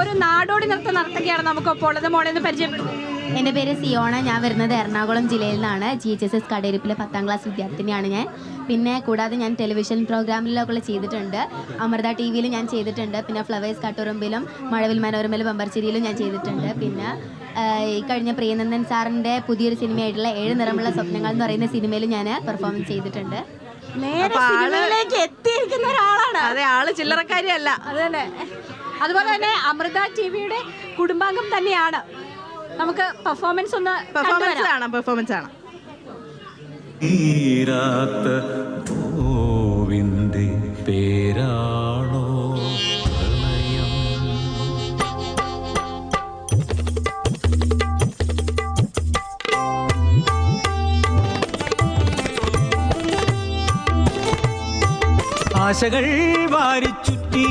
ഒരു നാടോടി നൃത്ത നർത്തകിയാണ് നമുക്കൊപ്പോൾ ഉള്ളത്. മോളെ ഒന്ന് പരിചയപ്പെടുത്തും. എൻ്റെ പേര് സിയോണ. ഞാൻ വരുന്നത് എറണാകുളം ജില്ലയിൽ നിന്നാണ്. GHSS കടയിരിപ്പിലെ 10ാം ക്ലാസ് വിദ്യാർത്ഥിനിയാണ് ഞാൻ. പിന്നെ കൂടാതെ ഞാൻ ടെലിവിഷൻ പ്രോഗ്രാമിലൊക്കെ ചെയ്തിട്ടുണ്ട്. അമൃത TV യിൽ ഞാൻ ചെയ്തിട്ടുണ്ട്. പിന്നെ ഫ്ലവേഴ്സ് കട്ടുറുമ്പിലും മഴവിൽ മനോരമയിലും ബമ്പർച്ചിരിയിലും ഞാൻ ചെയ്തിട്ടുണ്ട്. പിന്നെ ഈ കഴിഞ്ഞ പ്രിയനന്ദൻ സാറിൻ്റെ പുതിയൊരു സിനിമയായിട്ടുള്ള 7 നിറമുള്ള സ്വപ്നങ്ങൾ എന്ന് പറയുന്ന സിനിമയിൽ ഞാൻ പെർഫോമൻസ് ചെയ്തിട്ടുണ്ട്. സിനിമയിലേക്ക് എത്തിയിരിക്കുന്ന ഒരാളാണ്. അതെ, ആള് ചില്ലറക്കാരിയല്ല. അതല്ലേ. അതുപോലെ തന്നെ അമൃത TVയുടെ കുടുംബാംഗം തന്നെയാണ്. നമുക്ക് പെർഫോമൻസ് ഒന്ന് പെർഫോമൻസ് ആണ്. പേരാണോ പ്രണയം? ആശകൾ വാരിച്ചുറ്റി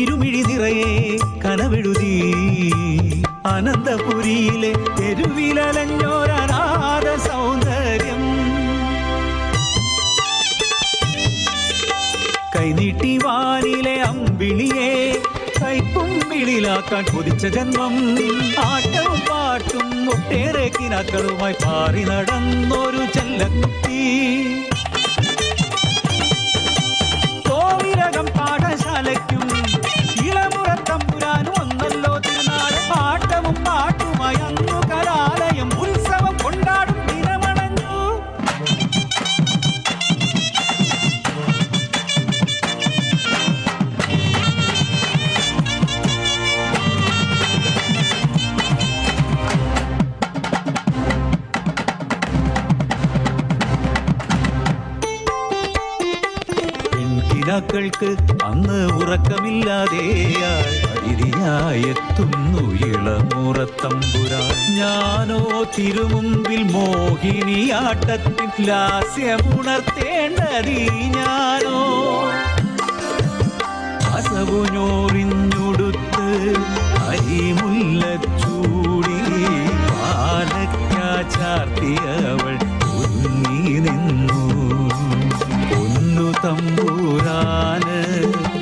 ഇരുമിഴി നിറയെ കനവെഴുതി അനന്തപുരിയിലെ തെരുവിലലഞ്ഞോരനാഥ സൗന്ദര്യം. കൈനീട്ടി വാനിലെ അമ്പിളിയെ കൈപ്പും വിളിലാക്കാൻ കൊതിച്ച ജന്മം. ആട്ടവും പാട്ടും ഒട്ടേറെ കിനാക്കളുമായി പാറി നടന്നൊരു ചെല്ലക്കുട്ടി. കോവിലകം പാഠശാലയ്ക്കും ഇളമുറത്തമ്പുരാനും ഒന്നല്ലോ തിരുനാട്. പാട്ടവും പാട്ടുമായി അന്നു കലാലയം ഉത്സവം കൊണ്ടാടും ദിനമണഞ്ഞു. പെൺകിനാക്കൾക്ക് അന്ന് ഉറക്കമില്ലാതെയായി അതിഥിയായെത്തുന്നു ഇളമുറത്തമ്പുരാൻ. ഞാനോ തിരുമുമ്പിൽ മോഹിനിയാട്ടത്തിൽ ലാസ്യമുണർത്തേണ്ടതീ ഞാനോ. അസവുഞ്ഞോറിഞ്ഞുടുത്ത് അരിമുല്ലച്ചൂടി പാലക്കാ ചാർത്തിയവൾ ഒരുങ്ങി നിന്നു. പൊന്നു തമ്പൂരാന്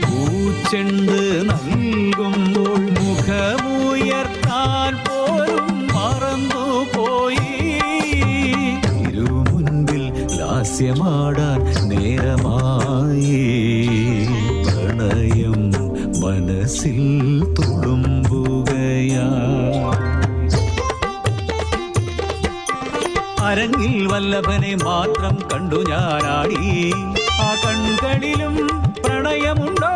പൂച്ചെണ്ട് നൽകുമ്പോൾ മുഖമുയർത്താൻ പോലും മറന്നുപോയി. തിരുമുൻപിൽ ലാസ്യമാടാൻ നേരമായി. പ്രണയം മനസ്സിൽ തുളുമ്പുകയാ. അരങ്ങിൽ വല്ലഭനെ മാത്രം കണ്ടു ഞാനാടി. ആ കൺകളിലും പ്രണയമുണ്ടോ?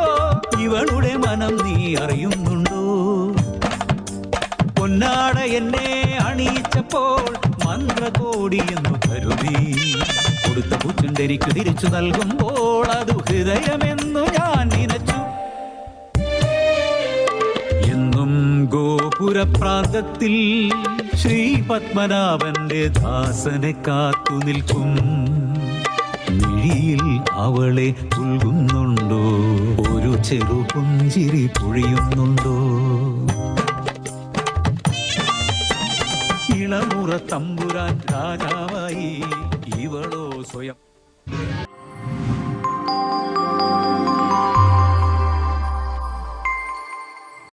ഇവളുടെ മനം നീ അറിയുന്നുണ്ടോ? പൊന്നാട എന്നെ അണിയിച്ചപ്പോൾ മന്ത്രകോടി എന്നു കരുതി. കൊടുത്ത പൂച്ചെണ്ടെനിക്ക് തിരിച്ചു നൽകുമ്പോൾ അത് ഹൃദയമെന്നു ഞാൻ നിനച്ചു. എന്നും ഗോപുരപ്രാന്തത്തിൽ ശ്രീ പത്മനാഭന്റെ ദാസനെ കാത്തു നിൽക്കും. മിഴിയിൽ അവളെ പുൽകുന്നുണ്ടോ? ഒരു ചെറു പുഞ്ചിരി പൊഴിയുന്നുണ്ടോ? ഇളമുറ തമ്പുരാൻ രാജാവായി ഇവളോ സ്വയം.